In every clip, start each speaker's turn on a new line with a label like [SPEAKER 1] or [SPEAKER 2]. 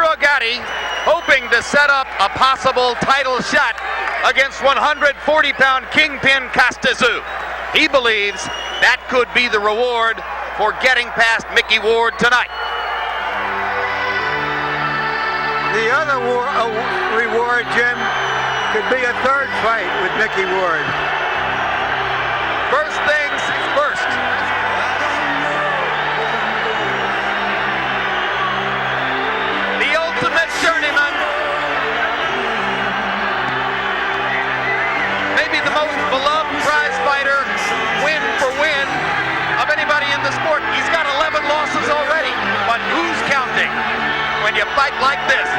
[SPEAKER 1] Arturo Gatti, hoping to set up a possible title shot against 140-pound kingpin Castazu. He believes that could be the reward for getting past Mickey Ward tonight.
[SPEAKER 2] The other reward, Jim, could be a third fight with Mickey Ward.
[SPEAKER 1] First things first. The ultimate journeyman. Maybe the most beloved prize fighter, win for win, of anybody in the sport. He's got 11 losses already, but who's counting when you fight like this?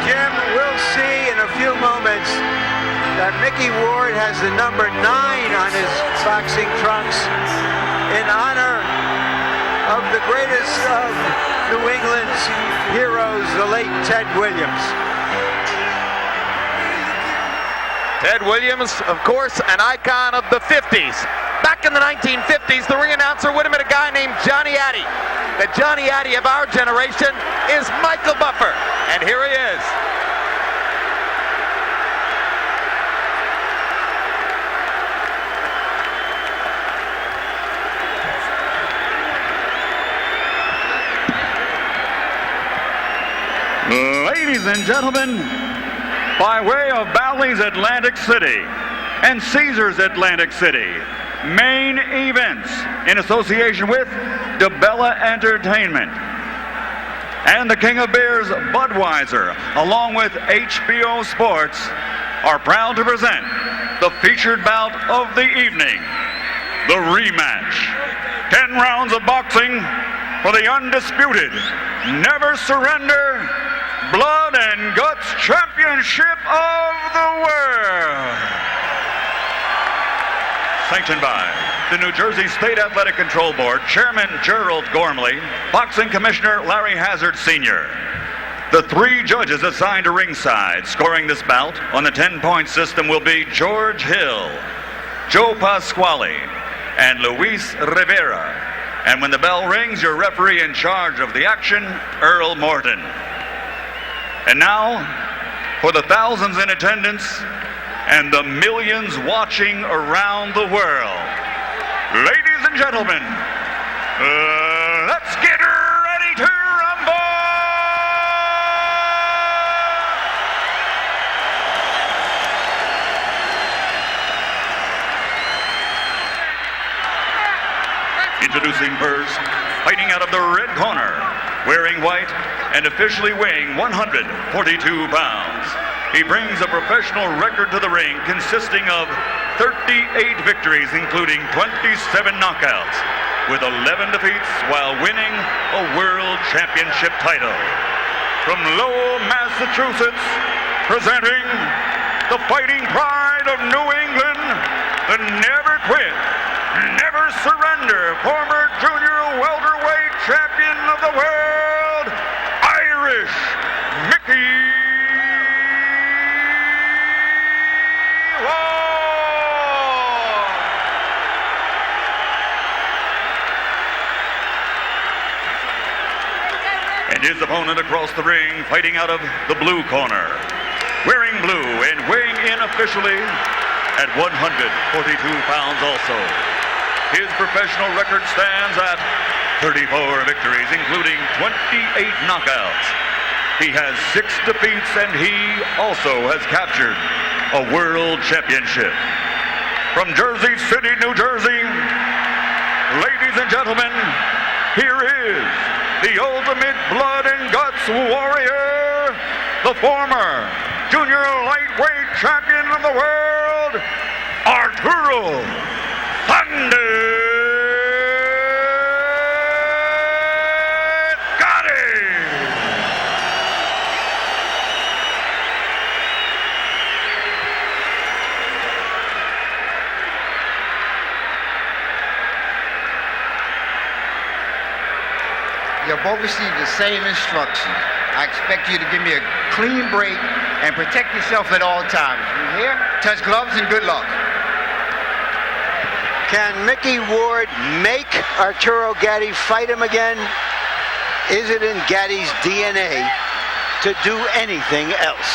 [SPEAKER 2] Jim, we'll see in a few moments that Mickey Ward has the number 9 on his boxing trunks in honor of the greatest of New England's heroes, the late Ted Williams.
[SPEAKER 1] Ted Williams, of course, an icon of the 50s. Back in the 1950s, the ring announcer would have been a guy named Johnny Addy. The Johnny Addy of our generation is Michael Buffer, and here he is.
[SPEAKER 3] Ladies and gentlemen, by way of Bally's Atlantic City and Caesars Atlantic City, main events in association with DeBella Entertainment and the King of Beers Budweiser, along with HBO Sports, are proud to present the featured bout of the evening, the rematch. 10 rounds of boxing for the undisputed, never surrender, Blood and Guts Championship of the World. Sanctioned by the New Jersey State Athletic Control Board, Chairman Gerald Gormley, Boxing Commissioner Larry Hazard Sr. The 3 judges assigned to ringside scoring this bout on the 10-point system will be George Hill, Joe Pasquale, and Luis Rivera. And when the bell rings, your referee in charge of the action, Earl Morton. And now, for the thousands in attendance and the millions watching around the world, ladies and gentlemen, let's get ready to rumble! Introducing first, fighting out of the red corner, wearing white and officially weighing 142 pounds. He brings a professional record to the ring consisting of 38 victories, including 27 knockouts, with 11 defeats while winning a world championship title. From Lowell, Massachusetts, presenting the fighting pride of New England, the never quit, never surrender, former junior welterweight champion of the world, Irish Mickey Ward. And his opponent across the ring, fighting out of the blue corner, wearing blue and weighing in officially at 142 pounds also. His professional record stands at 34 victories, including 28 knockouts. He has 6 defeats, and he also has captured a world championship. From Jersey City, New Jersey, ladies and gentlemen, here is the ultimate blood and guts warrior, the former junior lightweight champion of the world, Arturo Gatti.
[SPEAKER 4] You've both received the same instructions. I expect you to give me a clean break and protect yourself at all times. You hear? Touch gloves and good luck.
[SPEAKER 2] Can Mickey Ward make Arturo Gatti fight him again? Is it in Gatti's DNA to do anything else?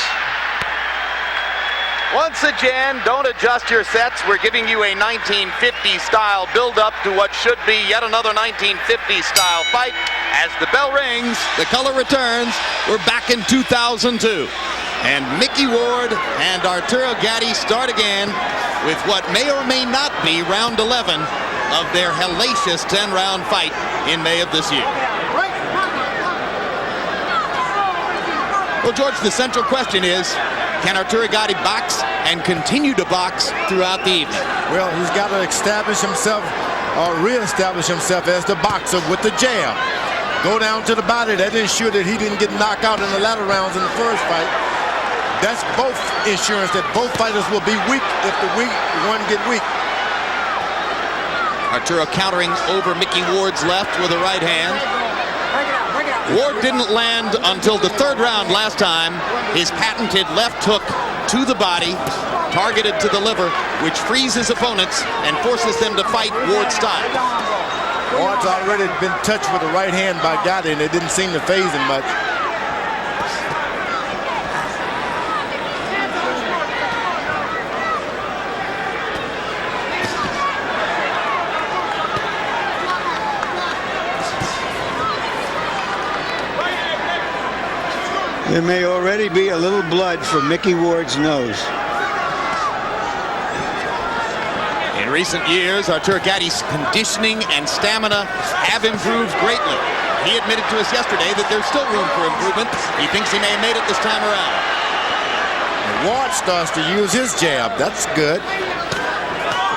[SPEAKER 1] Once again, don't adjust your sets. We're giving you a 1950 style build-up to what should be yet another 1950 style fight. As the bell rings, the color returns. We're back in 2002. And Mickey Ward and Arturo Gatti start again with what may or may not be round 11 of their hellacious 10-round fight in May of this year. Well, George, the central question is, can Arturo Gatti box and continue to box throughout the evening?
[SPEAKER 5] Well, he's got to establish himself or reestablish himself as the boxer with the jab. Go down to the body. That ensure that he didn't get knocked out in the latter rounds in the first fight. That's both insurance that both fighters will be weak if the weak one get weak.
[SPEAKER 1] Arturo countering over Mickey Ward's left with a right hand. Ward didn't land until the third round last time. His patented left hook to the body, targeted to the liver, which frees his opponents and forces them to fight Ward's style.
[SPEAKER 5] Ward's already been touched with the right hand by Gatti, and it didn't seem to faze him much.
[SPEAKER 2] There may already be a little blood from Mickey Ward's nose.
[SPEAKER 1] In recent years, Arturo Gatti's conditioning and stamina have improved greatly. He admitted to us yesterday that there's still room for improvement. He thinks he may have made it this time around.
[SPEAKER 5] And Ward starts to use his jab. That's good.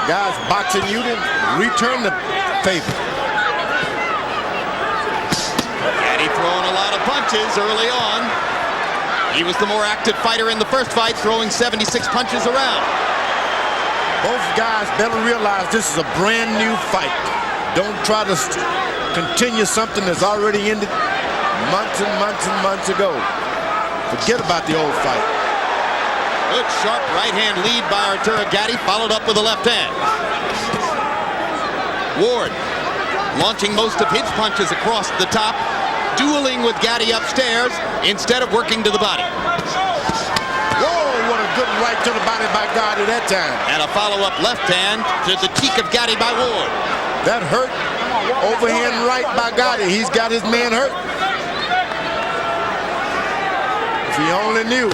[SPEAKER 5] Guys boxing you to return the favor.
[SPEAKER 1] Gatti throwing a lot of punches early on. He was the more active fighter in the first fight, throwing 76 punches around.
[SPEAKER 5] Both guys better realize this is a brand new fight. Don't try to continue something that's already ended months and months and months ago. Forget about the old fight.
[SPEAKER 1] Good sharp right hand lead by Arturo Gatti, followed up with a left hand. Ward launching most of his punches across the top, dueling with Gatti upstairs instead of working to the body.
[SPEAKER 5] Whoa, what a good right to the body by Gatti that time.
[SPEAKER 1] And a follow-up left hand to the cheek of Gatti by Ward.
[SPEAKER 5] That hurt. Overhand right by Gatti. He's got his man hurt. If he only knew.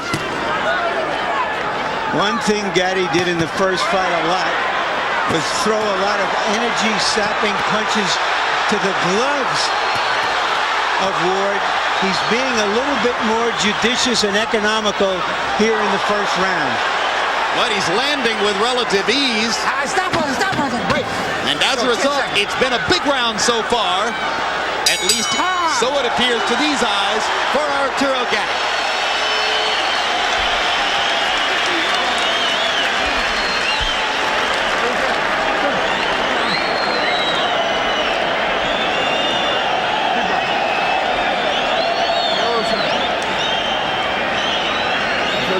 [SPEAKER 2] One thing Gatti did in the first fight a lot was throw a lot of energy-sapping punches to the gloves of Ward. He's being a little bit more judicious and economical here in the first round.
[SPEAKER 1] But he's landing with relative ease.
[SPEAKER 6] Stop on it, break.
[SPEAKER 1] And as a result, it's been a big round so far. At least so it appears to these eyes for Arturo Gatti.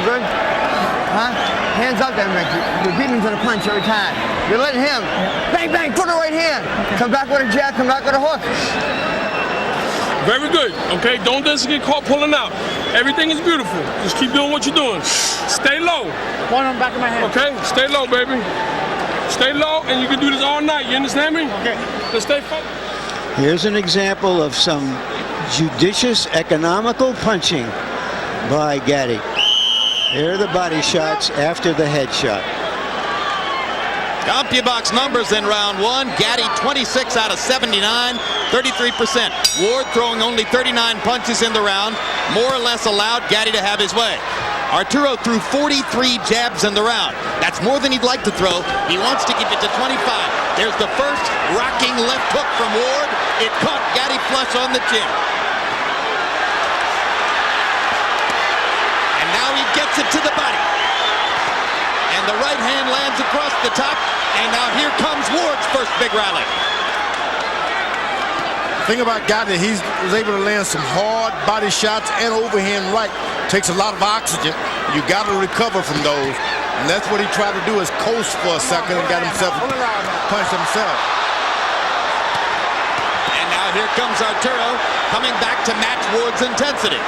[SPEAKER 6] Good? Huh? Hands up there, Mick. You're beating him to the punch every time. You're letting him. Bang, bang, put a right hand. Come back with a jab, come back with a hook.
[SPEAKER 7] Very good, okay? Don't just get caught pulling out. Everything is beautiful. Just keep doing what you're doing. Stay low.
[SPEAKER 6] One on the back of my head.
[SPEAKER 7] Okay? Stay low, baby. Stay low, and you can do this all night. You understand me?
[SPEAKER 6] Okay.
[SPEAKER 7] Let's stay focused.
[SPEAKER 2] Here's an example of some judicious, economical punching by Gatti. Here are the body shots after the headshot.
[SPEAKER 1] CompuBox numbers in round one. Gatti 26 out of 79, 33%. Ward throwing only 39 punches in the round, more or less allowed Gatti to have his way. Arturo threw 43 jabs in the round. That's more than he'd like to throw. He wants to keep it to 25. There's the first rocking left hook from Ward. It caught Gatti flush on the chin. Gets it to the body. And the right hand lands across the top. And now here comes Ward's first big rally.
[SPEAKER 5] thing about Gatti, he was able to land some hard body shots and overhand right. Takes a lot of oxygen. You got to recover from those. And that's what he tried to do, is coast for a second and got himself punched himself.
[SPEAKER 1] And now here comes Arturo coming back to match Ward's intensity.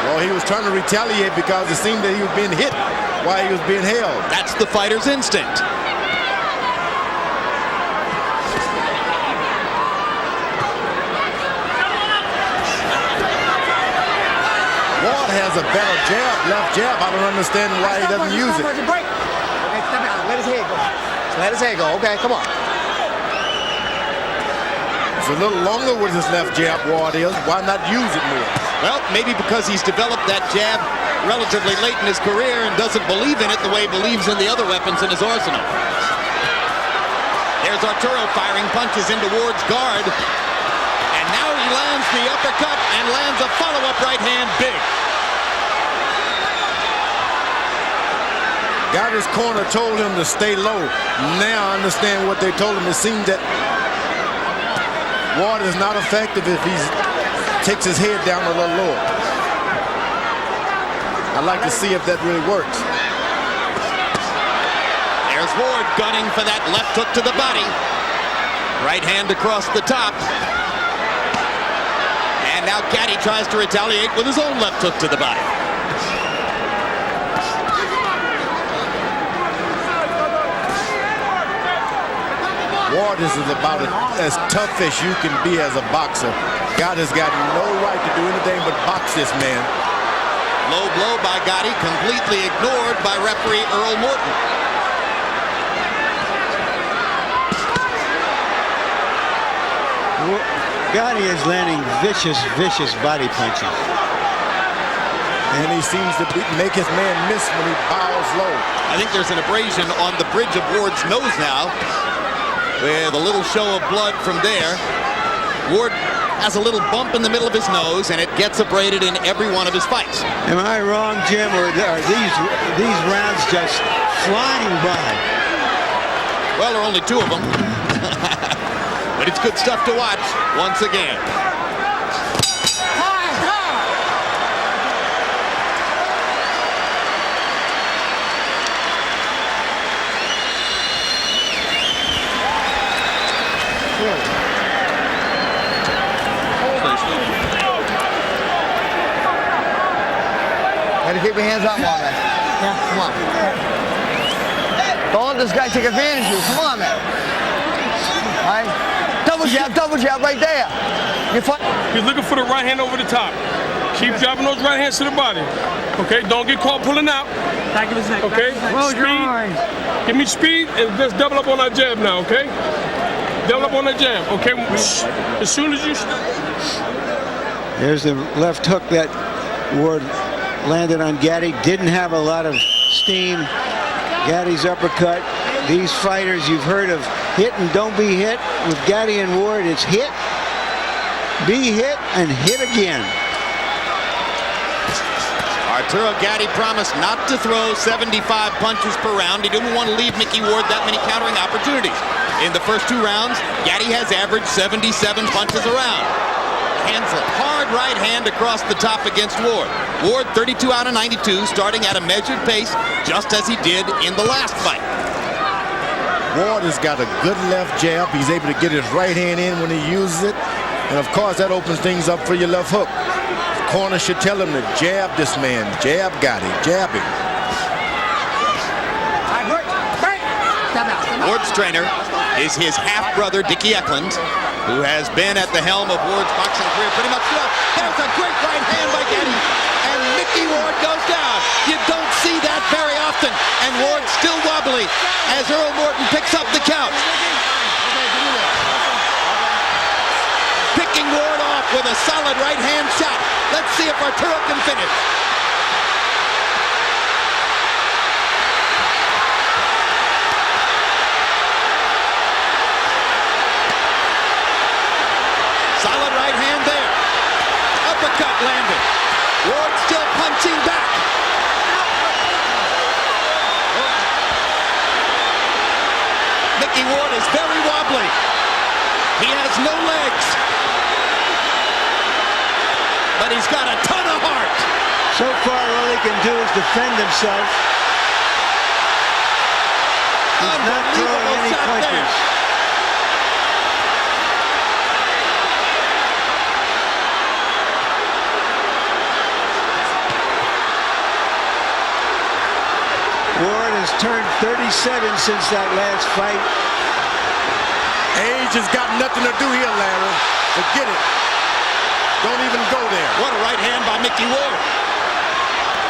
[SPEAKER 5] Well, he was trying to retaliate because it seemed that he was being hit while he was being held.
[SPEAKER 1] That's the fighter's instinct.
[SPEAKER 5] Ward has a better jab, left jab. I don't understand why he doesn't use it.
[SPEAKER 6] Okay, step out. Let his head go. Let his head go. Okay, come on.
[SPEAKER 5] It's a little longer with his left jab, Ward is. Why not use it more?
[SPEAKER 1] Well, maybe because he's developed that jab relatively late in his career and doesn't believe in it the way he believes in the other weapons in his arsenal. There's Arturo firing punches into Ward's guard. And now he lands the uppercut and lands a follow-up right hand big.
[SPEAKER 5] Gatti's corner told him to stay low. Now I understand what they told him. It seems that Ward is not effective if he takes his head down a little lower. I'd like to see if that really works.
[SPEAKER 1] There's Ward gunning for that left hook to the body. Right hand across the top. And now Gatti tries to retaliate with his own left hook to the body.
[SPEAKER 5] Ward is about as tough as you can be as a boxer. Gatti's got no right to do anything but box this man.
[SPEAKER 1] Low blow by Gatti, completely ignored by referee Earl Morton.
[SPEAKER 2] Gatti is landing vicious body punches.
[SPEAKER 5] And he seems to make his man miss when he bows low.
[SPEAKER 1] I think there's an abrasion on the bridge of Ward's nose now, with a little show of blood from there. Ward has a little bump in the middle of his nose, and it gets abraded in every one of his fights.
[SPEAKER 2] Am I wrong, Jim, or are these rounds just flying by?
[SPEAKER 1] Well, there are only two of them. But it's good stuff to watch once again.
[SPEAKER 6] Gotta keep your hands up, man. Yeah, come on. Don't let this guy take advantage of you. Come on, man. All right. Double jab right there.
[SPEAKER 7] He's looking for the right hand over the top. Keep dropping those right hands to the body. Okay, don't get caught pulling out.
[SPEAKER 8] Back of his neck.
[SPEAKER 7] Okay, speed. Give me speed and let's double up on that jab now, okay? Double up on that jab, okay? As soon as you...
[SPEAKER 2] There's the left hook that Ward landed on Gatti. Didn't have a lot of steam. Gatti's uppercut. These fighters you've heard of hit and don't be hit. With Gatti and Ward, it's hit, be hit, and hit again.
[SPEAKER 1] Arturo Gatti promised not to throw 75 punches per round. He didn't want to leave Mickey Ward that many countering opportunities. In the first two rounds, Gatti has averaged 77 punches a round. Hands a hard right hand across the top against Ward. Ward 32 out of 92, starting at a measured pace, just as he did in the last fight.
[SPEAKER 5] Ward has got a good left jab. He's able to get his right hand in when he uses it. And of course, that opens things up for your left hook. The corner should tell him to jab this man. Jab Gatti. Jab him.
[SPEAKER 1] Ward's trainer is his half-brother, Dickie Eklund, who has been at the helm of Ward's boxing career pretty much throughout. There's a great right hand by Gatti, and Mickey Ward goes down. You don't see that very often, and Ward's still wobbly as Earl Morton picks up the count. Picking Ward off with a solid right hand shot. Let's see if Arturo can finish. Solid right hand there. Uppercut landed. Ward still punching back. Mickey Ward is very wobbly. He has no legs.
[SPEAKER 8] Gatti's got a ton of heart.
[SPEAKER 2] So far, all he can do is defend himself. He's not throwing any punches. Ward has turned 37 since that last fight.
[SPEAKER 5] Age has got nothing to do here, Larry. Forget it. Don't even go there.
[SPEAKER 8] What a right hand by Mickey Ward.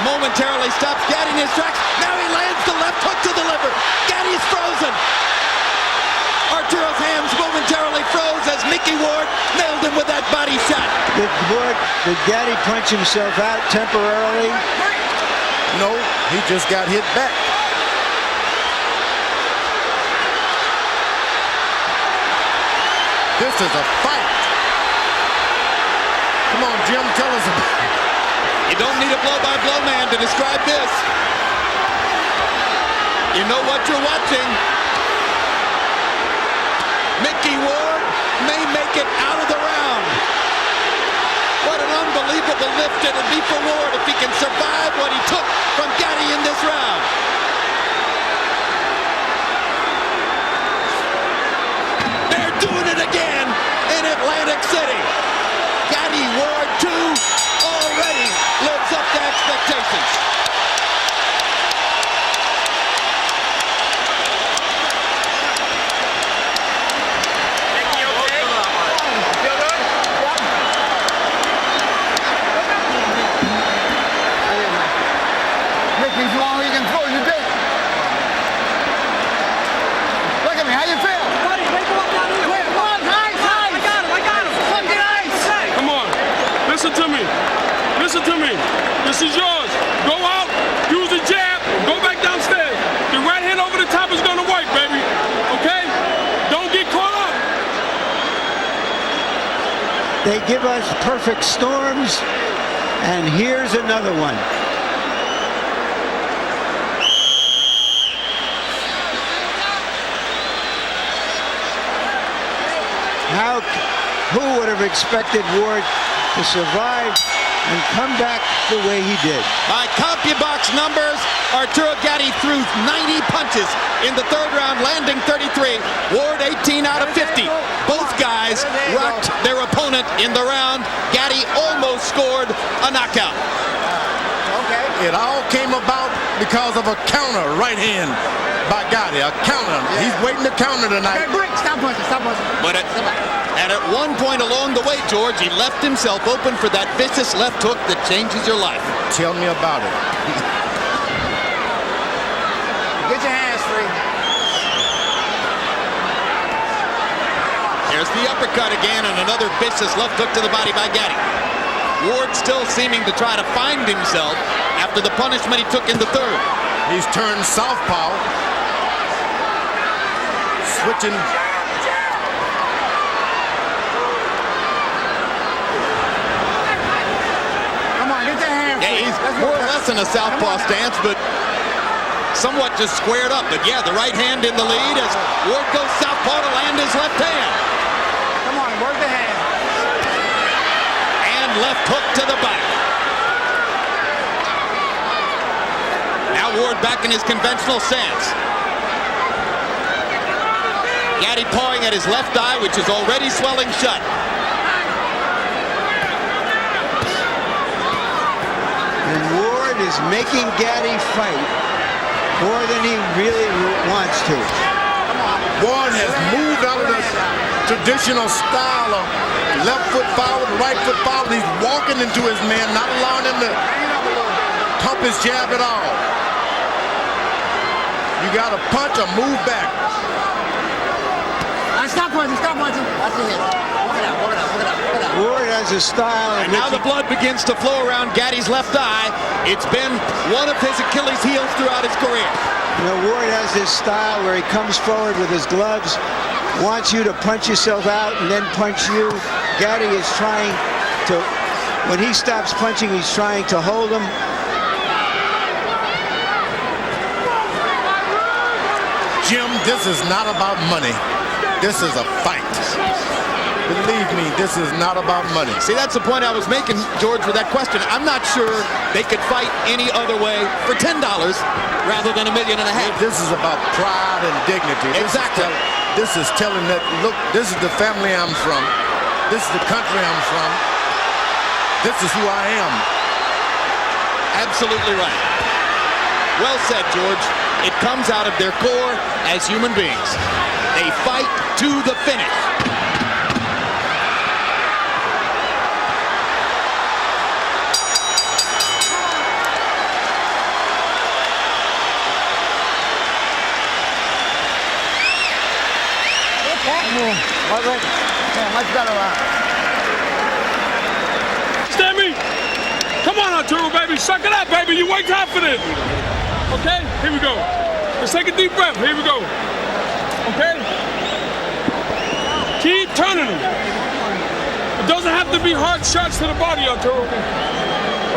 [SPEAKER 8] Momentarily stops Gatti in his tracks. Now he lands the left hook to the liver. Gatti's frozen. Arturo's hands momentarily froze as Mickey Ward nailed him with that body shot.
[SPEAKER 2] Did Gatti punch himself out temporarily?
[SPEAKER 5] No, he just got hit back. This is a fight. Come on, Jim, tell us about it.
[SPEAKER 8] You don't need a blow-by-blow man to describe this. You know what you're watching. Mickey Ward may make it out of the round. What an unbelievable lift it'll be for Ward if he can survive what he took from Gatti in this round. They're doing it again in Atlantic City. Gatti Ward 2 already lives up to expectations.
[SPEAKER 6] Mickey's long, he can throw you dead. Look at me, how you feel?
[SPEAKER 9] Buddy, make him up down here.
[SPEAKER 6] Wait, one, ice.
[SPEAKER 9] I got him.
[SPEAKER 6] Fucking ice.
[SPEAKER 7] Come on. Listen to me. Listen to me. This is yours. Go out, use the jab, go back downstairs. The right hand over the top is going to work, baby. Okay? Don't get caught up.
[SPEAKER 2] They give us perfect storms, and here's another one. Who would have expected Ward to survive and come back the way he did?
[SPEAKER 8] By CompuBox numbers, Arturo Gatti threw 90 punches in the third round, landing 33. Ward 18 out of 50. Both guys rocked their opponent in the round. Gatti almost scored a knockout.
[SPEAKER 5] It all came about because of a counter right hand by Gatti. A counter. He's waiting to counter tonight.
[SPEAKER 6] Stop punching.
[SPEAKER 8] But at one point along the way, George, he left himself open for that vicious left hook that changes your life.
[SPEAKER 5] Tell me about it.
[SPEAKER 6] Get your hands free.
[SPEAKER 8] There's the uppercut again and another vicious left hook to the body by Gatti. Ward still seeming to try to find himself after the punishment he took in the third.
[SPEAKER 5] He's turned southpaw. Switching.
[SPEAKER 6] Come on, get your hands free.
[SPEAKER 8] Yeah, he's more or less in a southpaw stance, but somewhat just squared up. But yeah, the right hand in the lead as Ward goes southpaw to land his left hand.
[SPEAKER 6] Come on, work the hand.
[SPEAKER 8] And left hook to the back. Now Ward back in his conventional stance. Gatti pawing at his left eye, which is already swelling shut.
[SPEAKER 2] And Ward is making Gatti fight more than he really wants to.
[SPEAKER 5] Ward has moved out of the traditional style of left foot forward, right foot forward. He's walking into his man, not allowing him to pump his jab at all. You got to punch or move back.
[SPEAKER 6] Stop punching. That's it. Walk it out.
[SPEAKER 2] Ward has a style.
[SPEAKER 8] And now the blood begins to flow around Gatti's left eye. It's been one of his Achilles heels throughout his career.
[SPEAKER 2] You know, Ward has this style where he comes forward with his gloves, wants you to punch yourself out and then punch you. Gatti is trying to, when he stops punching, he's trying to hold him.
[SPEAKER 5] Jim, this is not about money. This is a fight. Believe me, this is not about money.
[SPEAKER 8] See, that's the point I was making, George, with that question. I'm not sure they could fight any other way for $10 rather than $1.5 million.
[SPEAKER 5] This is about pride and dignity.
[SPEAKER 8] Exactly.
[SPEAKER 5] This is telling that, look, this is the family I'm from. This is the country I'm from. This is who I am.
[SPEAKER 8] Absolutely right. Well said, George. It comes out of their core as human beings. They fight to the finish.
[SPEAKER 6] Much better.
[SPEAKER 7] Stammy! Come on, Arturo, baby. Suck it up, baby. You worked hard for this. Okay? Here we go. Let's take a deep breath. Here we go. Okay? Keep turning them. It doesn't have to be hard shots to the body, Arturo.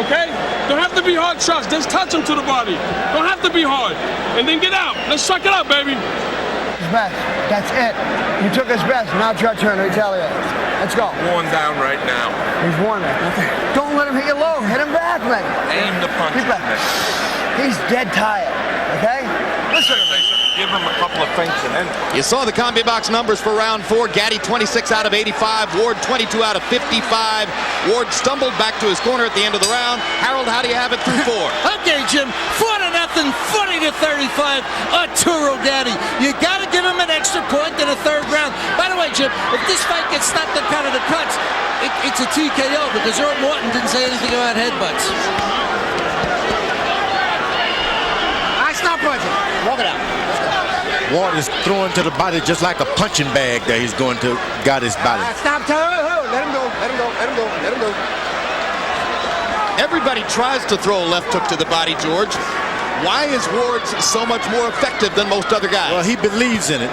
[SPEAKER 7] Okay? Don't have to be hard shots. Just touch them to the body. Don't have to be hard. And then get out. Let's suck it up, baby.
[SPEAKER 6] His best. That's it. You took his best. Now it's your turn to retaliate. Let's go.
[SPEAKER 10] Worn down right now.
[SPEAKER 6] He's worn it. Don't let him hit you low. Hit him back, man.
[SPEAKER 10] Aim the punch.
[SPEAKER 6] He's dead tired. Okay? Listen.
[SPEAKER 10] Give him a couple of feints and then.
[SPEAKER 8] You saw the combi box numbers for round 4. Gatti 26 out of 85. Ward 22 out of 55. Ward stumbled back to his corner at the end of the round. Harold, how do you have it through 4?
[SPEAKER 11] Okay, Jim. 4-0, 40-35. Arturo Gatti. You got to give him an extra point in the 3rd round. By the way, Jim, if this fight gets stopped at kind of the cuts, it's a TKO because Earl Morton didn't say anything about headbutts.
[SPEAKER 6] Stop punching. Walk it out.
[SPEAKER 5] Ward is throwing to the body just like a punching bag that he's going to Gatti's body.
[SPEAKER 6] Stop. Let him go. Let him go. Let him go. Let him go.
[SPEAKER 8] Everybody tries to throw a left hook to the body, George. Why is Ward so much more effective than most other guys?
[SPEAKER 5] Well, he believes in it.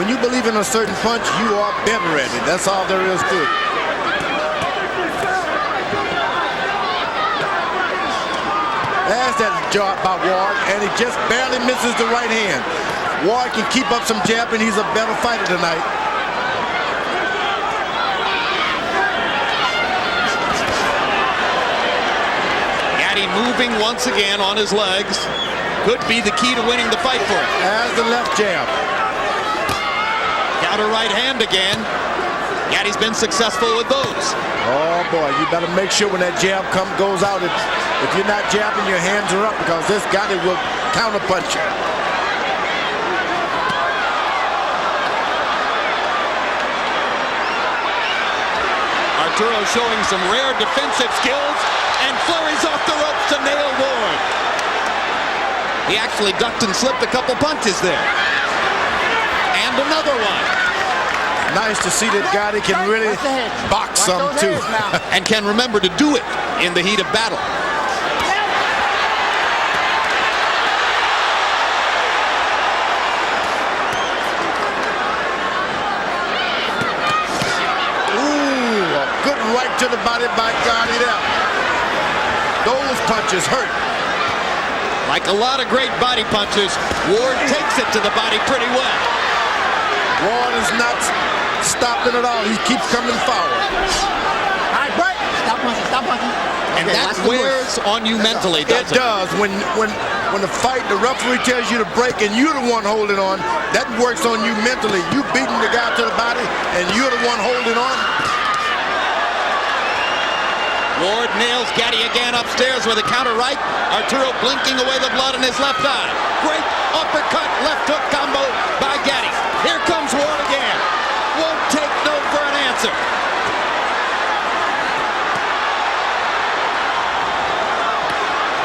[SPEAKER 5] When you believe in a certain punch, you are better at it. That's all there is to it. There's that jab by Ward, and he just barely misses the right hand. Ward can keep up some jab, and he's a better fighter tonight.
[SPEAKER 8] Gatti moving once again on his legs. Could be the key to winning the fight for him.
[SPEAKER 5] As the left jab.
[SPEAKER 8] Counter right hand again. Gatti's been successful with those.
[SPEAKER 5] Oh boy, you better make sure when that jab goes out, if you're not jabbing, your hands are up because this Gatti will counterpunch you.
[SPEAKER 8] Arturo showing some rare defensive skills and flurries off the ropes to nail Ward. He actually ducked and slipped a couple punches there. And another one.
[SPEAKER 5] Nice to see that Gatti can really box some too.
[SPEAKER 8] And can remember to do it in the heat of battle.
[SPEAKER 5] Ooh, a good right to the body by Gatti there. Those punches hurt.
[SPEAKER 8] Like a lot of great body punches, Ward takes it to the body pretty well.
[SPEAKER 5] Ward is not stopping at all. He keeps coming forward.
[SPEAKER 6] All right, break. Stop punching.
[SPEAKER 8] And that wears on you mentally, doesn't it?
[SPEAKER 5] It does. When the referee tells you to break and you're the one holding on, that works on you mentally. You beating the guy to the body and you're the one holding on.
[SPEAKER 8] Ward nails Gatti again upstairs with a counter right. Arturo blinking away the blood in his left eye. Great uppercut, left hook combo by Gatti. Here comes Ward again. Won't take no for an answer.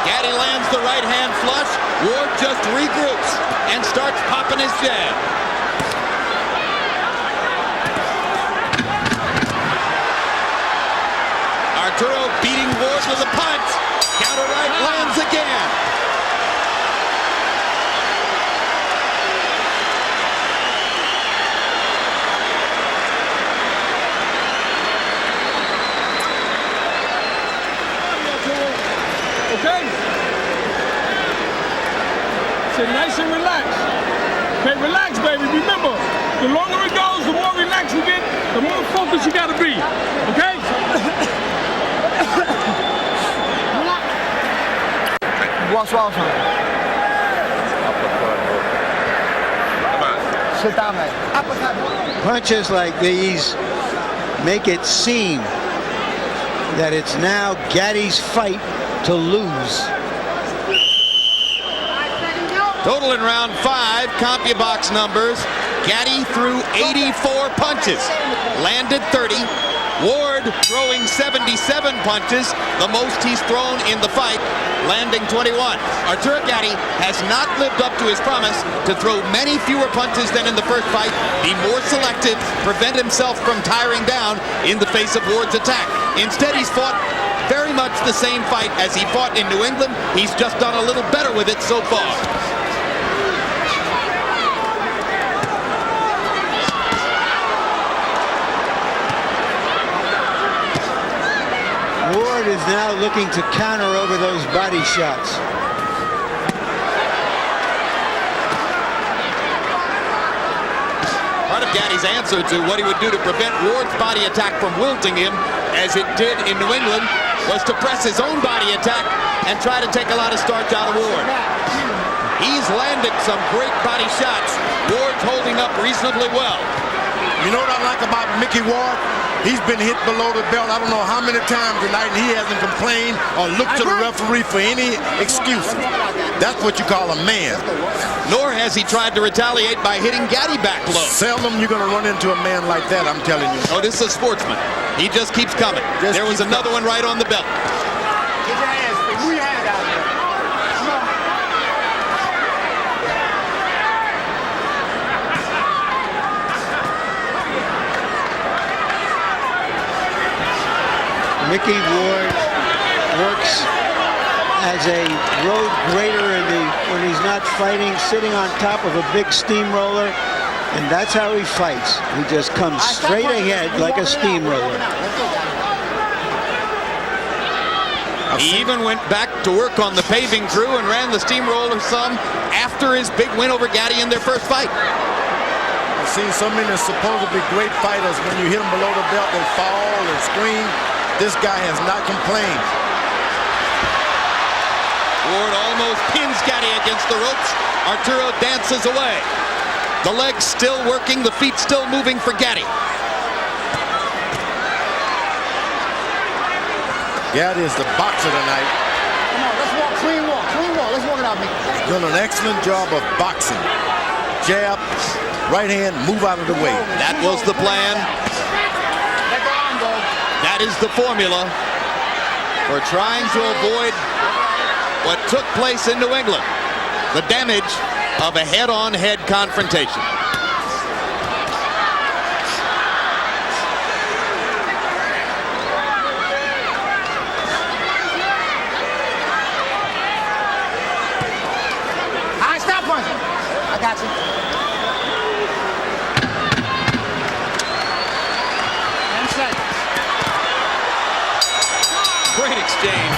[SPEAKER 8] Gatti lands the right hand flush. Ward just regroups and starts popping his jab. Arturo beating Ward with a punch. Counter right lands again.
[SPEAKER 7] Okay? Sit nice and relax. Okay, relax, baby. Remember, the longer it goes, the more relaxed you get, The more focused you got to be, okay?
[SPEAKER 6] Walk swallow something. Sit down, man.
[SPEAKER 2] Punches like these make it seem that it's now Gatti's fight to lose.
[SPEAKER 8] Total in round 5, CompuBox numbers. Gatti threw 84 punches, landed 30. Ward throwing 77 punches, the most he's thrown in the fight, landing 21. Arturo Gatti has not lived up to his promise to throw many fewer punches than in the first fight, be more selective, prevent himself from tiring down in the face of Ward's attack. Instead, he's fought very much the same fight as he fought in New England. He's just done a little better with it so far.
[SPEAKER 2] Ward is now looking to counter over those body shots.
[SPEAKER 8] Part of Gatti's answer to what he would do to prevent Ward's body attack from wilting him, as it did in New England, was to press his own body attack and try to take a lot of starch out of Ward. He's landed some great body shots. Ward's holding up reasonably well.
[SPEAKER 5] You know what I like about Mickey Ward? He's been hit below the belt I don't know how many times tonight, and he hasn't complained or looked to the referee for any excuses. That's what you call a man.
[SPEAKER 8] Nor has he tried to retaliate by hitting Gatti back low.
[SPEAKER 5] Seldom you're going to run into a man like that, I'm telling you.
[SPEAKER 8] Oh, this is a sportsman. He just keeps coming. There was another one right on the belt.
[SPEAKER 6] Get your hands free. Move your hands out there. Come on.
[SPEAKER 2] Mickey Ward works as a road grader when he's not fighting, sitting on top of a big steamroller, and that's how he fights. He just comes straight ahead like a steamroller.
[SPEAKER 8] He even went back to work on the paving crew and ran the steamroller some after his big win over Gatti in their first fight.
[SPEAKER 5] I've seen so many supposedly great fighters, when you hit them below the belt, they fall and scream. This guy has not complained.
[SPEAKER 8] Ward almost pins Gatti against the ropes. Arturo dances away. The legs still working, the feet still moving for Gatti.
[SPEAKER 5] Gatti is the boxer tonight.
[SPEAKER 6] Come on, let's walk. Clean walk. Clean walk. Let's walk it out, Mickey.
[SPEAKER 5] He's done an excellent job of boxing. Jab, right hand, move out of the way.
[SPEAKER 8] That was the plan.
[SPEAKER 6] Let the arm go.
[SPEAKER 8] That is the formula for trying to avoid what took place in New England. The damage of a head-on-head confrontation.
[SPEAKER 6] All right, stop punching. I got you.
[SPEAKER 8] Great exchange.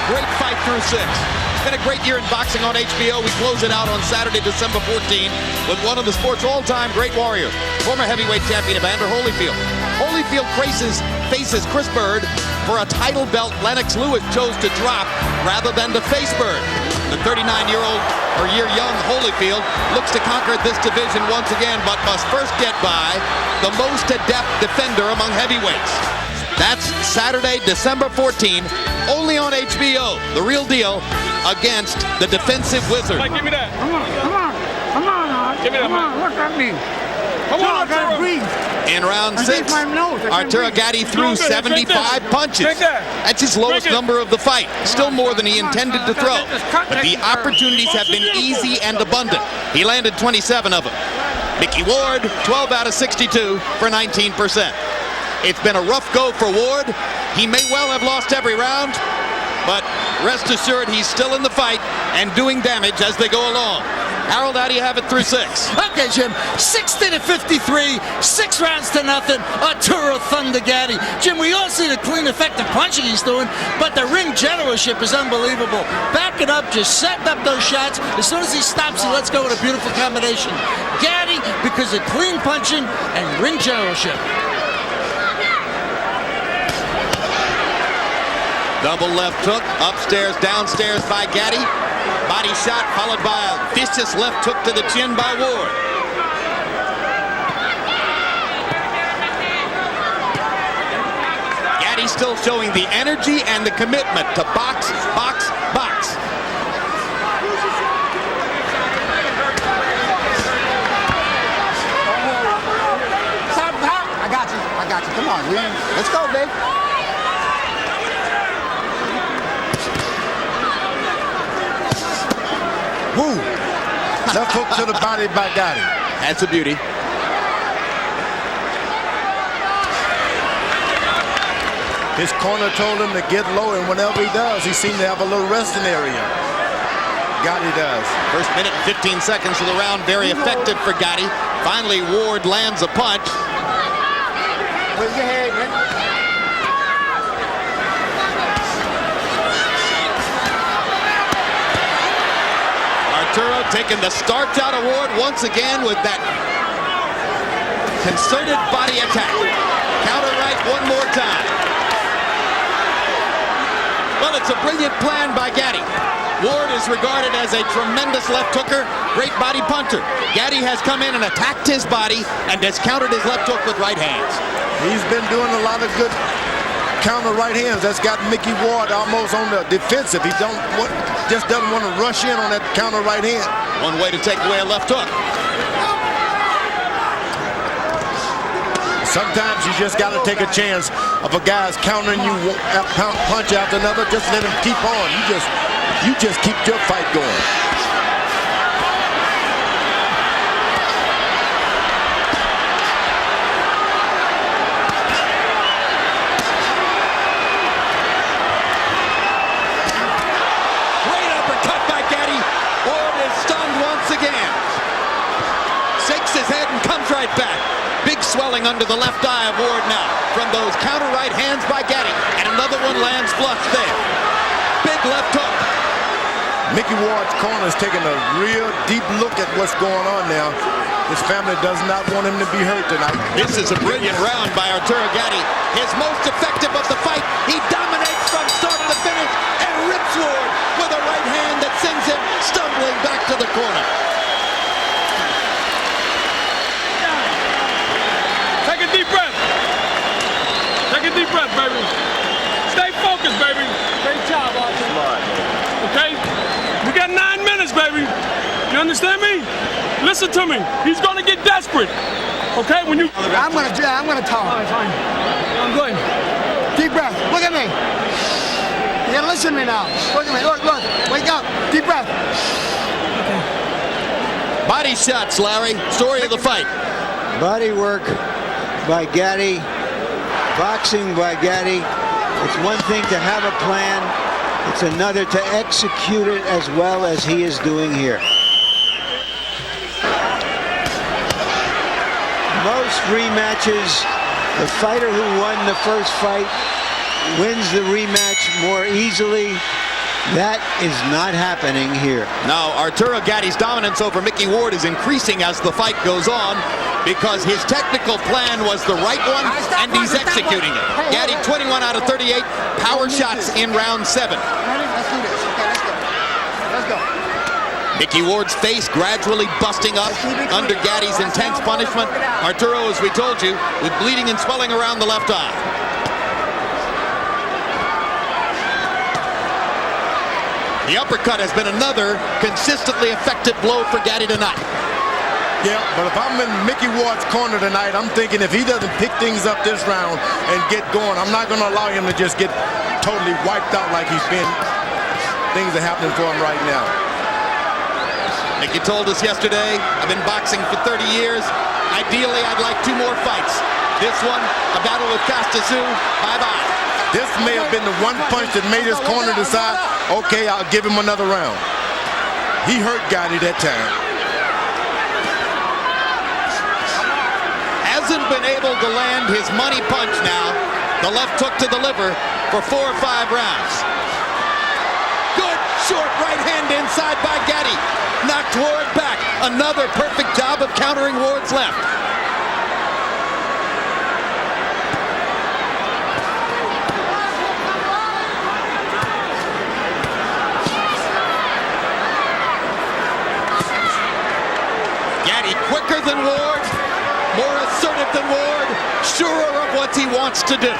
[SPEAKER 8] Great fight through 6. It's been a great year in boxing on HBO. We close it out on Saturday, December 14, with one of the sport's all-time great warriors, former heavyweight champion Evander Holyfield. Holyfield faces Chris Bird for a title belt Lennox Lewis chose to drop rather than to face Bird. The 39-year-old or year-young Holyfield looks to conquer this division once again, but must first get by the most adept defender among heavyweights. That's Saturday, December 14, only on HBO. The Real Deal against the defensive wizard.
[SPEAKER 7] Mike, give me that.
[SPEAKER 9] Come on.
[SPEAKER 7] Give me that,
[SPEAKER 9] Come on, what's that mean?
[SPEAKER 7] Come on,
[SPEAKER 9] I gotta
[SPEAKER 7] Arturo.
[SPEAKER 9] breathe.
[SPEAKER 8] In round
[SPEAKER 9] I
[SPEAKER 8] 6,
[SPEAKER 9] think my nose, I can't
[SPEAKER 8] Arturo
[SPEAKER 9] breathe.
[SPEAKER 8] Gatti threw
[SPEAKER 7] Drink that, drink
[SPEAKER 8] 75
[SPEAKER 7] that.
[SPEAKER 8] punches.
[SPEAKER 7] Drink that.
[SPEAKER 8] That's his lowest
[SPEAKER 7] Drink it.
[SPEAKER 8] number of the fight. Still more than he intended to throw.
[SPEAKER 9] Just cut
[SPEAKER 8] But the
[SPEAKER 9] that.
[SPEAKER 8] opportunities have been easy and abundant. He landed 27 of them. Mickey Ward, 12 out of 62 for 19%. It's been a rough go for Ward. He may well have lost every round, but rest assured he's still in the fight and doing damage as they go along. Harold, how do you have it through 6?
[SPEAKER 11] Okay, Jim, 60-53, 6 rounds to nothing. Arturo Thunder Gatti. Jim, we all see the clean, effective punching he's doing, but the ring generalship is unbelievable. Back it up, just setting up those shots. As soon as he stops, he lets go with a beautiful combination. Gatti, because of clean punching and ring generalship.
[SPEAKER 8] Double left hook, upstairs, downstairs by Gatti. Body shot followed by a vicious left hook to the chin by Ward. Gatti still showing the energy and the commitment to box, box, box.
[SPEAKER 6] I got you. Come on, man. Let's go, babe.
[SPEAKER 5] Woo! Left hook to the body by Gatti.
[SPEAKER 8] That's a beauty.
[SPEAKER 5] His corner told him to get low, and whenever he does, he seems to have a little resting area. Gatti does.
[SPEAKER 8] First minute and 15 seconds of the round, very effective for Gatti. Finally, Ward lands a punch.
[SPEAKER 6] Where's your head, man?
[SPEAKER 8] Arturo taking the starch out of Ward once again with that concerted body attack. Counter right one more time. Well, it's a brilliant plan by Gatti. Ward is regarded as a tremendous left hooker, great body puncher. Gatti has come in and attacked his body and has countered his left hook with right hands.
[SPEAKER 5] He's been doing a lot of good counter right hands. That's got Mickey Ward almost on the defensive. He just doesn't want to rush in on that counter right hand.
[SPEAKER 8] One way to take away a left hook.
[SPEAKER 5] Sometimes you just got to take a chance of a guy's countering you punch after another. Just let him keep on. You just keep your fight going.
[SPEAKER 8] Great uppercut by Gatti. Ward is stunned once again. Shakes his head and comes right back. Big swelling under the left eye of Ward now from those counter right hands by Gatti. And another one lands flush there. Big left hook.
[SPEAKER 5] Mickey Ward's corner is taking a real deep look at what's going on now. His family does not want him to be hurt tonight.
[SPEAKER 8] This is a brilliant round by Arturo Gatti. His most effective of the fight. He dominates from start to finish and rips Ward with a right hand that sends him stumbling back to the corner.
[SPEAKER 7] Take a deep breath. Take a deep breath, baby. Stay focused, baby. Great job, Arthur. Okay? We got 9 minutes, baby. You understand me? Listen to me. He's gonna get desperate. Okay? When you
[SPEAKER 6] I'm gonna talk.
[SPEAKER 7] All right, fine. I'm good.
[SPEAKER 6] Deep breath. Look at me. You gotta listen to me now. Look at me. Look. Wake up. Deep breath.
[SPEAKER 8] Body shots, Larry. Story of the fight.
[SPEAKER 2] Body work by Gatti, boxing by Gatti. It's one thing to have a plan. It's another to execute it as well as he is doing here. Most rematches, the fighter who won the first fight wins the rematch more easily. That is not happening here.
[SPEAKER 8] Now, Arturo Gatti's dominance over Mickey Ward is increasing as the fight goes on because his technical plan was the right one and he's executing it. Gatti 21 out of 38 power shots in round 7.
[SPEAKER 6] Let's do this. Okay, let's go.
[SPEAKER 8] Mickey Ward's face gradually busting up under Gatti's intense punishment. Arturo, as we told you, with bleeding and swelling around the left eye. The uppercut has been another consistently effective blow for Gatti tonight.
[SPEAKER 5] Yeah, but if I'm in Mickey Ward's corner tonight, I'm thinking if he doesn't pick things up this round and get going, I'm not going to allow him to just get totally wiped out like he's been. Things are happening for him right now.
[SPEAKER 8] Mickey told us yesterday, I've been boxing for 30 years. Ideally, I'd like 2 more fights. This one, a battle with Castasu, bye-bye.
[SPEAKER 5] This may have been the one punch that made his corner decide, okay, I'll give him another round. He hurt Gatti that time.
[SPEAKER 8] Hasn't been able to land his money punch now. The left hook to the liver for 4 or 5 rounds. Good short right hand inside by Gatti. Knocked Ward back. Another perfect job of countering Ward's left. quicker than Ward, more assertive than Ward, surer of what he wants to do.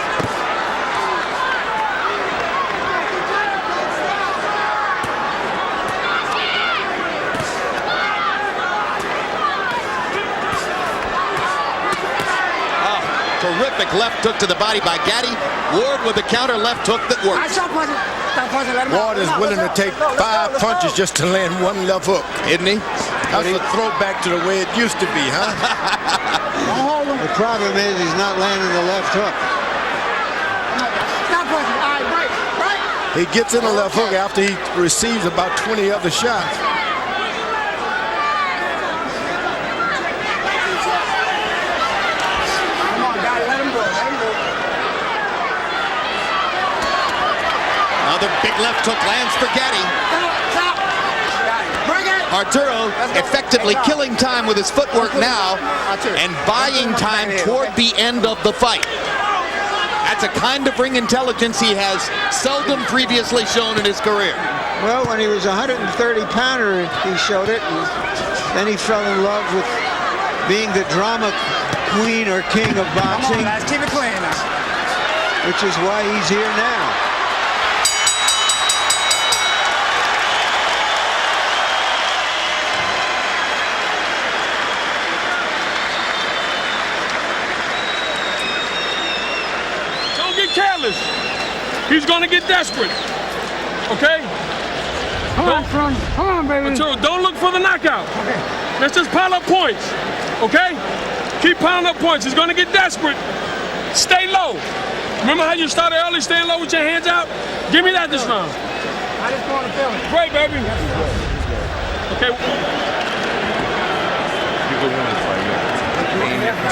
[SPEAKER 8] Terrific left hook to the body by Gatti. Ward with the counter left hook that works.
[SPEAKER 5] Ward is willing to take 5 punches just to land one left hook,
[SPEAKER 8] Isn't he?
[SPEAKER 5] That's a throwback to the way it used to be, huh?
[SPEAKER 2] The problem is he's not landing the left hook.
[SPEAKER 5] He gets in the left hook after he receives about 20 other shots.
[SPEAKER 8] Another big left hook lands for Gatti. Arturo effectively killing time with his footwork now and buying time toward the end of the fight. That's a kind of ring intelligence he has seldom previously shown in his career.
[SPEAKER 2] Well, when he was a 130-pounder, he showed it. And then he fell in love with being the drama queen or king of boxing.
[SPEAKER 6] Come on, guys, keep it clean now.
[SPEAKER 2] Which is why he's here now.
[SPEAKER 7] Careless. He's going to get desperate. Okay?
[SPEAKER 9] Come on, son. Come on, baby.
[SPEAKER 7] Arturo, don't look for the knockout. Okay. Let's just pile up points. Okay? Keep piling up points. He's going to get desperate. Stay low. Remember how you started early, staying low with your hands out? Give me that this round.
[SPEAKER 9] I just want to feel it.
[SPEAKER 7] Great, baby. Okay.
[SPEAKER 10] You go one fight.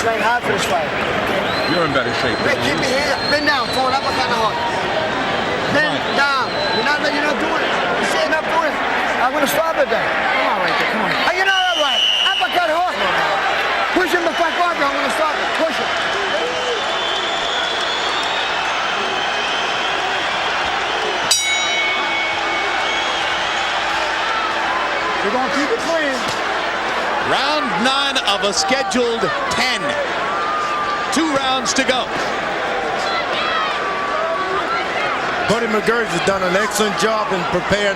[SPEAKER 6] Train hard for this fight.
[SPEAKER 10] You're in better shape.
[SPEAKER 6] Rick, keep your hand up. Bend down. Throw it up kind of hard. Bend down. You're not doing it. You see, you're not doing it. I'm going to stop it then.
[SPEAKER 9] Come on, right there. Come on.
[SPEAKER 6] You're not all right. Uppercut hard. Push him the fuck off. I'm going to stop it. Push him.
[SPEAKER 9] We're going to keep it clean.
[SPEAKER 8] Round 9 of a scheduled 10. 2 rounds to go.
[SPEAKER 5] Buddy McGirt has done an excellent job in preparing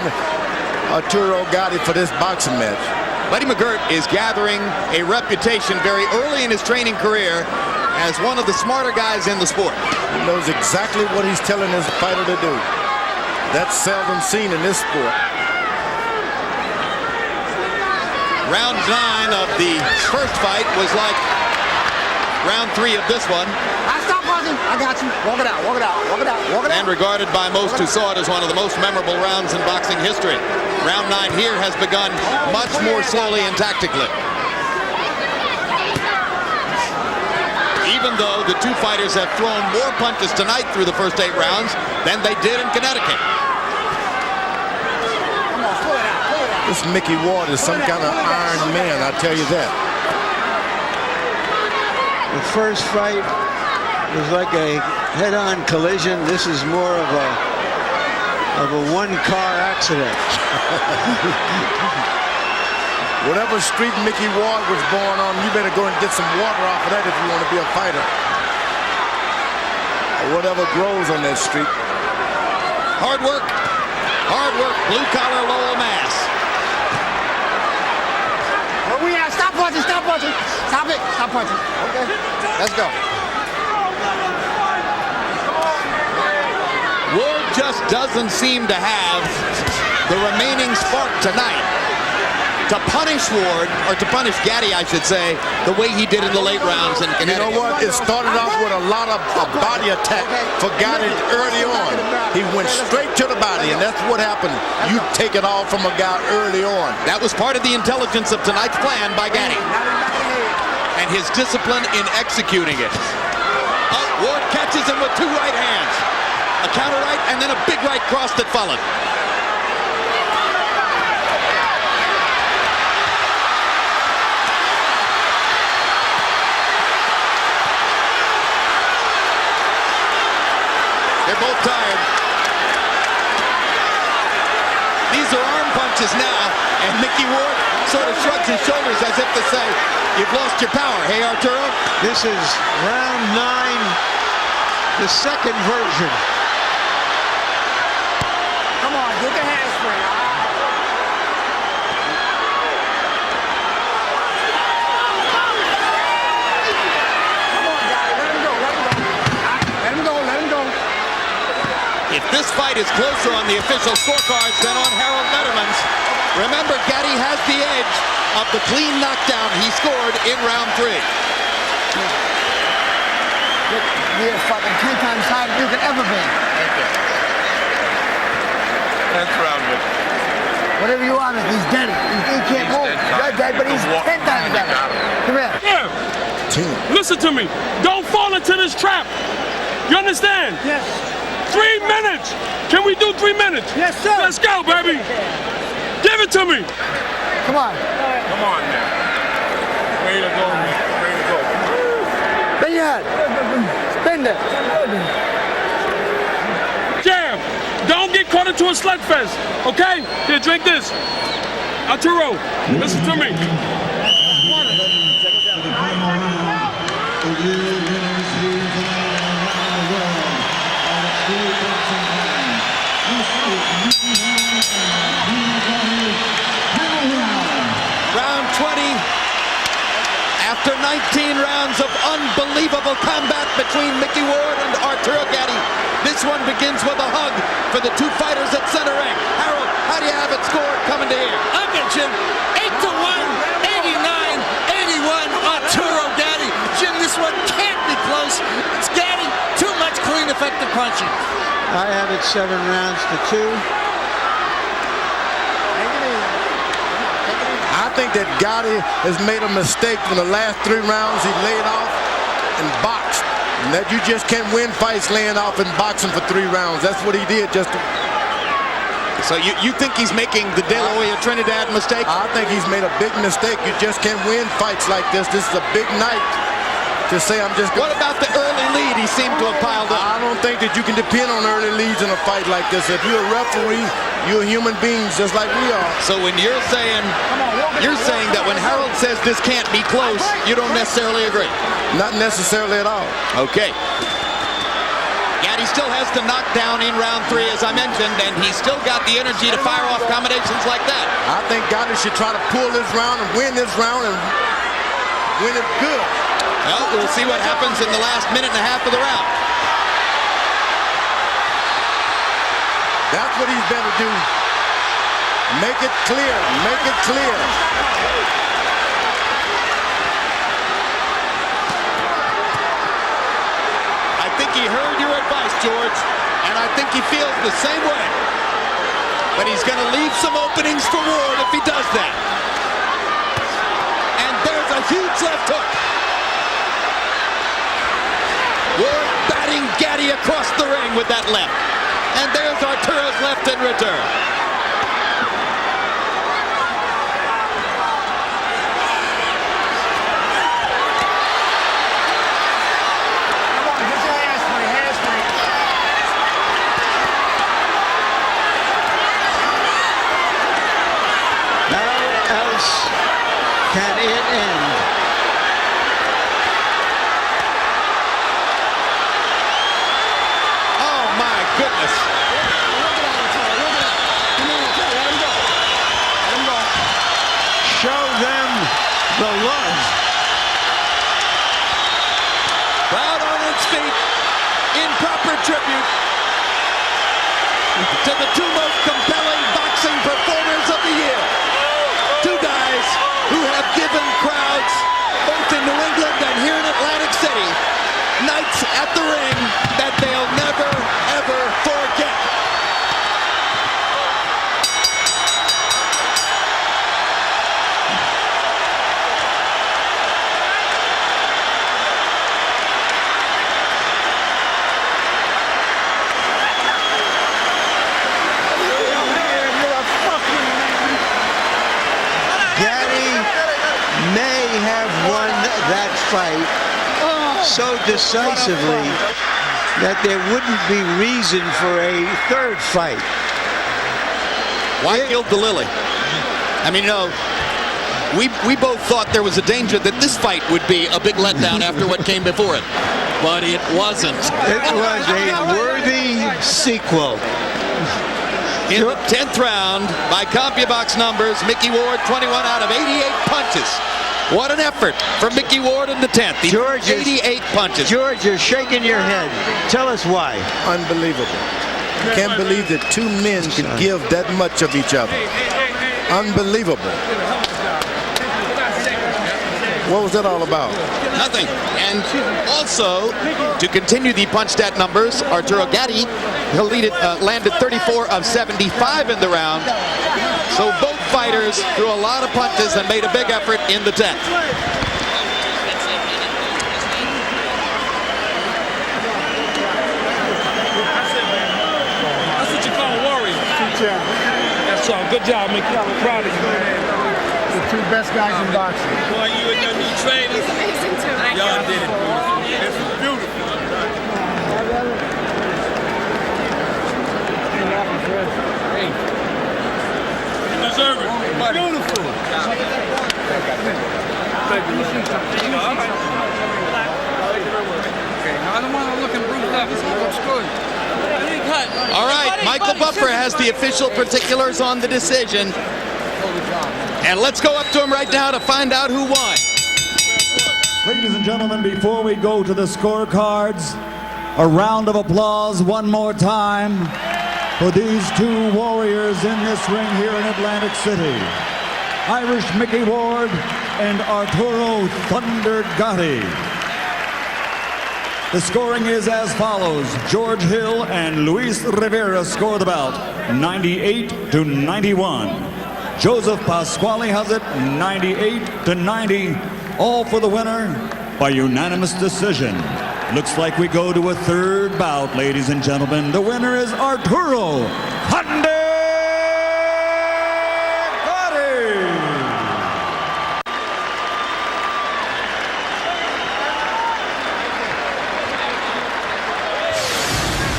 [SPEAKER 5] Arturo Gatti for this boxing match.
[SPEAKER 8] Buddy McGirt is gathering a reputation very early in his training career as one of the smarter guys in the sport.
[SPEAKER 5] He knows exactly what he's telling his fighter to do. That's seldom seen in this sport.
[SPEAKER 8] Round 9 of the first fight was like round 3 of this one.
[SPEAKER 6] Stop buzzing. I got you. Walk it out. Walk it out. Walk it out. Walk it out.
[SPEAKER 8] And regarded by most who saw it as one of the most memorable rounds in boxing history. Round 9 here has begun much more slowly and tactically. Even though the 2 fighters have thrown more punches tonight through the first 8 rounds than they did in Connecticut.
[SPEAKER 5] This Mickey Ward is some kind of iron man, I tell you that.
[SPEAKER 2] The first fight was like a head-on collision. This is more of a one-car accident.
[SPEAKER 5] Whatever street Mickey Ward was born on, you better go and get some water off of that if you want to be a fighter. Or whatever grows on that street.
[SPEAKER 8] Hard work, blue-collar Lowell, Mass.
[SPEAKER 6] Where we at? Stop punching. Stop punching. Stop it. Stop punching. Okay. Let's go.
[SPEAKER 8] Ward just doesn't seem to have the remaining spark tonight to punish Ward, or to punish Gatti, I should say, the way he did in the late rounds in Connecticut.
[SPEAKER 5] You know what? It started off with a lot of body attack for Gatti early on. He went straight to the body, and that's what happened. You take it all from a guy early on.
[SPEAKER 8] That was part of the intelligence of tonight's plan by Gatti. And his discipline in executing it. Ward catches him with 2 right hands. A counter right, and then a big right cross that followed. They're both tired. These are arm punches now, and Mickey Ward sort of shrugs his shoulders as if to say, You've lost your power. Hey, Arturo?
[SPEAKER 2] This is round 9, the second version.
[SPEAKER 9] Come on, get the handspring. Come on, guys, let him go, let him go. Let him go, let him go.
[SPEAKER 8] If this fight is closer on the official scorecards than on Harold Letterman's, remember, Gatti has the edge of the clean knockdown he scored in round 3.
[SPEAKER 6] You're fucking 10 times higher than you could ever be.
[SPEAKER 10] That's round one.
[SPEAKER 6] Whatever you want, he's dead. He can't move. You're dead, but he's 10 times better. Come here.
[SPEAKER 7] Yeah. Listen to me. Don't fall into this trap. You understand?
[SPEAKER 9] Yes.
[SPEAKER 7] 3 minutes. Can we do 3 minutes?
[SPEAKER 9] Yes, sir.
[SPEAKER 7] Let's go, baby. Give it to me.
[SPEAKER 6] Come on.
[SPEAKER 10] Come on now. Way to go, man. Way to go.
[SPEAKER 6] Bend your head. Bend it.
[SPEAKER 7] Jam. Don't get caught into a slugfest. Okay? Here, drink this. Arturo, listen to me.
[SPEAKER 8] Round 20. After 19 rounds of unbelievable combat between Mickey Ward and Arturo Gatti, this one begins with a hug for the two fighters at center ring. Harold, how do you have it scored coming to here?
[SPEAKER 11] I got Jim. 8-1, 89, 81, Arturo Gatti. Jim, this one can't be close. It's Gatti. Too much clean, effective punching.
[SPEAKER 2] I have it 7 rounds to 2.
[SPEAKER 5] I think that Gatti has made a mistake in the last 3 rounds. He laid off and boxed. And that you just can't win fights laying off and boxing for 3 rounds. That's what he did.
[SPEAKER 8] So you think he's making the De La Hoya Trinidad mistake?
[SPEAKER 5] I think he's made a big mistake. You just can't win fights like this. This is a big night to say I'm just
[SPEAKER 8] What about the early lead he seemed to have piled up?
[SPEAKER 5] I don't think that you can depend on early leads in a fight like this. If you're a referee, you're human beings just like we are.
[SPEAKER 8] So when you're saying that when Harold says this can't be close, you don't necessarily agree?
[SPEAKER 5] Not necessarily at all.
[SPEAKER 8] Okay. Gatti still has to knock down in round 3, as I mentioned, and he's still got the energy to fire off combinations like that.
[SPEAKER 5] I think Gatti should try to pull this round and win this round and win it good.
[SPEAKER 8] Well, we'll see what happens in the last minute and a half of the round.
[SPEAKER 5] That's what he's better do. Make it clear. Make it clear.
[SPEAKER 8] I think he heard your advice, George, and I think he feels the same way. But he's going to leave some openings for Ward if he does that. And there's a huge left hook. Ward batting Gatti across the ring with that left. And there's Arturo's left in return.
[SPEAKER 9] Come on, get your handspring, handspring.
[SPEAKER 2] How else can it end?
[SPEAKER 8] Oh my goodness.
[SPEAKER 2] Show them the love.
[SPEAKER 8] Crowd on its feet in proper tribute to the 2 most compelling boxing performers of the year. 2 guys who have given crowds, both in New England and here in Atlantic City, nights at the ring that they'll never, ever forget.
[SPEAKER 2] Gatti may have won that fight so decisively that there wouldn't be reason for a 3rd fight.
[SPEAKER 8] Why killed the Lily? I mean, we both thought there was a danger that this fight would be a big letdown after what came before it. But it wasn't.
[SPEAKER 2] It was a worthy sequel.
[SPEAKER 8] In the 10th round, by CompuBox numbers, Mickey Ward 21 out of 88 punches. What an effort from Mickey Ward in the 10th.
[SPEAKER 2] George,
[SPEAKER 8] 88 punches.
[SPEAKER 2] George, you're shaking your head. Tell us why.
[SPEAKER 5] Unbelievable. Can't believe that two men can give that much of each other. Unbelievable. What was that all about?
[SPEAKER 8] Nothing. And also, to continue the punch stat numbers, Arturo Gatti landed 34 of 75 in the round. So both fighters threw a lot of punches and made a big effort in the 10th.
[SPEAKER 7] That's what you call a warrior. That's all. Good job, Mickey. I'm proud of you.
[SPEAKER 9] The two best guys in boxing.
[SPEAKER 7] Boy, you and your new trainers. Y'all did it. It's beautiful. You deserve it. Beautiful. I don't want to look bruised up. This looks good.
[SPEAKER 8] All right, Michael Buffer has the official particulars on the decision. And let's go up to him right now to find out who won.
[SPEAKER 12] Ladies and gentlemen, before we go to the scorecards, a round of applause one more time for these two warriors in this ring here in Atlantic City. Irish Mickey Ward and Arturo Thunder Gatti. The scoring is as follows. George Hill and Luis Rivera score the bout 98-91. Joseph Pasquale has it 98-90. All for the winner by unanimous decision. Looks like we go to a third bout, ladies and gentlemen. The winner is Arturo Gatti.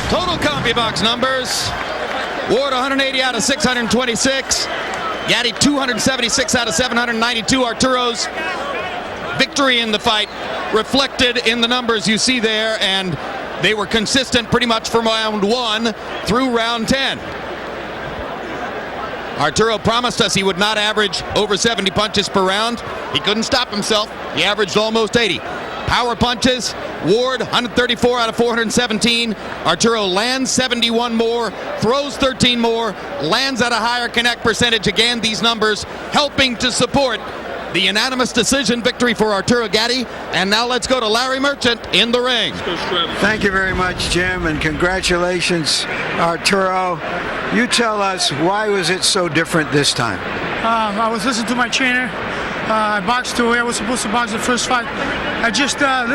[SPEAKER 8] Total CompuBox numbers. Ward 180 out of 626. Gatti 276 out of 792. Arturo's victory in the fight reflected in the numbers you see there, and they were consistent pretty much from round 1 through round 10. Arturo promised us he would not average over 70 punches per round. He couldn't stop himself. He averaged almost 80. Power punches, Ward 134 out of 417. Arturo lands 71 more, throws 13 more, lands at a higher connect percentage. Again, these numbers helping to support the unanimous decision victory for Arturo Gatti. And now let's go to Larry Merchant in the ring.
[SPEAKER 2] Thank you very much, Jim, and congratulations, Arturo. You tell us, why was it so different this time?
[SPEAKER 9] I was listening to my trainer. I boxed the way I was supposed to box the first fight. I just I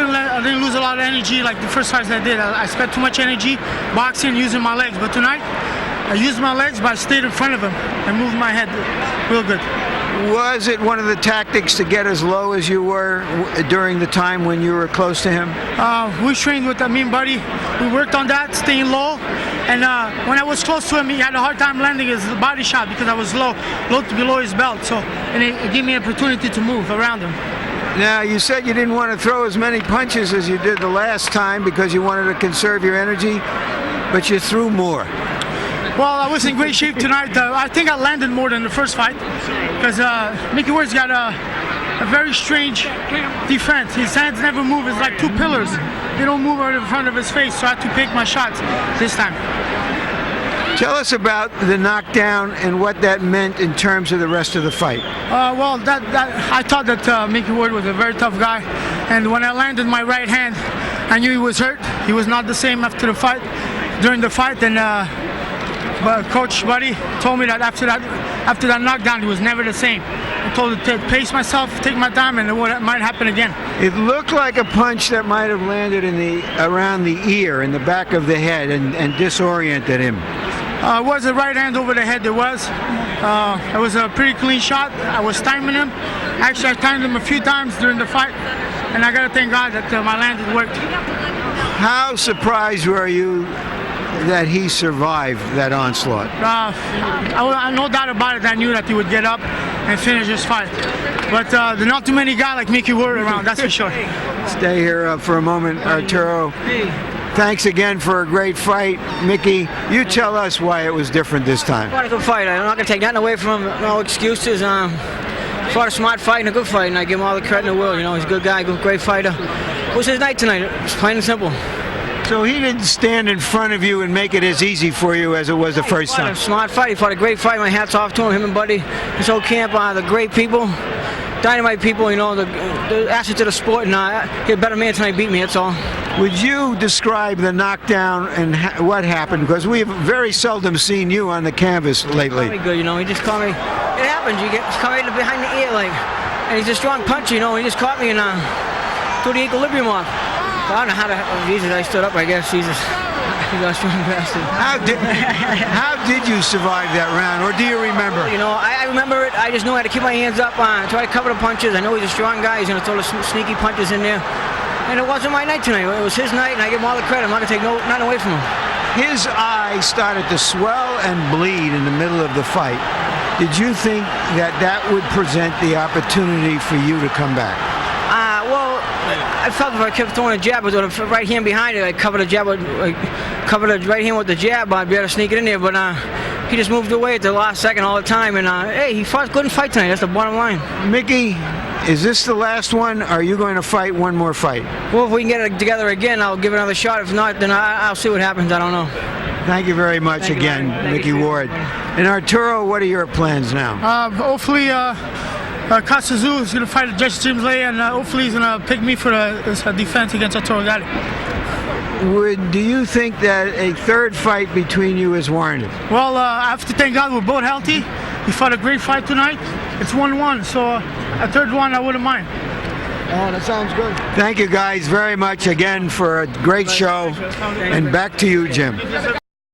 [SPEAKER 9] didn't lose a lot of energy like the first fights I did. I spent too much energy boxing, using my legs. But tonight, I used my legs, but I stayed in front of him and moved my head real good.
[SPEAKER 2] Was it one of the tactics to get as low as you were during the time when you were close to him?
[SPEAKER 9] We trained with me and Buddy. We worked on that, staying low. And when I was close to him, he had a hard time landing his body shot because I was low below his belt. So, and it gave me an opportunity to move around him.
[SPEAKER 2] Now, you said you didn't want to throw as many punches as you did the last time because you wanted to conserve your energy, but you threw more.
[SPEAKER 9] Well, I was in great shape tonight. I think I landed more than the first fight because Mickey Ward's got a very strange defense. His hands never move. It's like two pillars. They don't move out in front of his face, so I had to pick my shots this time.
[SPEAKER 2] Tell us about the knockdown and what that meant in terms of the rest of the fight.
[SPEAKER 9] Well, I thought that Mickey Ward was a very tough guy, and when I landed my right hand, I knew he was hurt. He was not the same after the fight, during the fight, and but Coach Buddy told me that after that knockdown, he was never the same. I told him to pace myself, take my time, and it might happen again.
[SPEAKER 2] It looked like a punch that might have landed around the ear, in the back of the head, and disoriented him.
[SPEAKER 9] It was a right hand over the head. It was a pretty clean shot. I was timing him. Actually, I timed him a few times during the fight, and I got to thank God that my landing worked.
[SPEAKER 2] How surprised were you that he survived that onslaught?
[SPEAKER 9] No doubt about it. I knew that he would get up and finish this fight. But there are not too many guys like Mickey Ward around, that's for sure.
[SPEAKER 2] Stay here for a moment, Arturo. Thanks again for a great fight. Mickey, you tell us why it was different this time.
[SPEAKER 13] Fought a good fight. I'm not going to take nothing away from him. No excuses. Fought a smart fight and a good fight, and I give him all the credit in the world. You know, he's a good guy, great fighter. It was his night tonight. It's plain and simple.
[SPEAKER 2] So he didn't stand in front of you and make it as easy for you as it was the first time.
[SPEAKER 13] A smart fight. He fought a great fight. My hat's off to him and Buddy. His whole camp, the great people. Dynamite people, you know, the assets of the sport, and he a better man tonight beat me, that's all.
[SPEAKER 2] Would you describe the knockdown and what happened? Because we've very seldom seen you on the canvas lately.
[SPEAKER 13] Very good, you know, he just caught me. It happens, you get caught right behind the ear, like, and he's a strong puncher, you know, he just caught me and threw the equilibrium off. I don't know how to, Jesus, I stood up, I guess, Jesus. He's a strong bastard.
[SPEAKER 2] How did you survive that round, or do you remember?
[SPEAKER 13] You know, I remember it. I just know I had to keep my hands up, try to cover the punches. I know he's a strong guy. He's going to throw the sneaky punches in there. And it wasn't my night tonight. It was his night, and I give him all the credit. I'm not going to take nothing away from him.
[SPEAKER 2] His eye started to swell and bleed in the middle of the fight. Did you think that would present the opportunity for you to come back?
[SPEAKER 13] Well, I felt if I kept throwing a jab with the right hand behind it, I'd cover the jab, cover the right hand with the jab, I'd be able to sneak it in there. But he just moved away at the last second all the time. And hey, he fought good fight tonight. That's the bottom line.
[SPEAKER 2] Mickey, is this the last one? Or are you going to fight one more fight?
[SPEAKER 13] Well, if we can get it together again, I'll give it another shot. If not, then I'll see what happens. I don't know.
[SPEAKER 2] Thank you very much again, Mickey Ward. And Arturo, what are your plans now?
[SPEAKER 9] Hopefully, Kasazu is going to fight Jesse James Lay, and hopefully he's going to pick me for the defense against Arturo Gatti.
[SPEAKER 2] Do you think that a third fight between you is warranted?
[SPEAKER 9] Well, I have to thank God we're both healthy. We fought a great fight tonight. It's 1-1, so a third one I wouldn't mind.
[SPEAKER 6] Oh, that sounds good.
[SPEAKER 2] Thank you guys very much again for a great show. And back to you, Jim.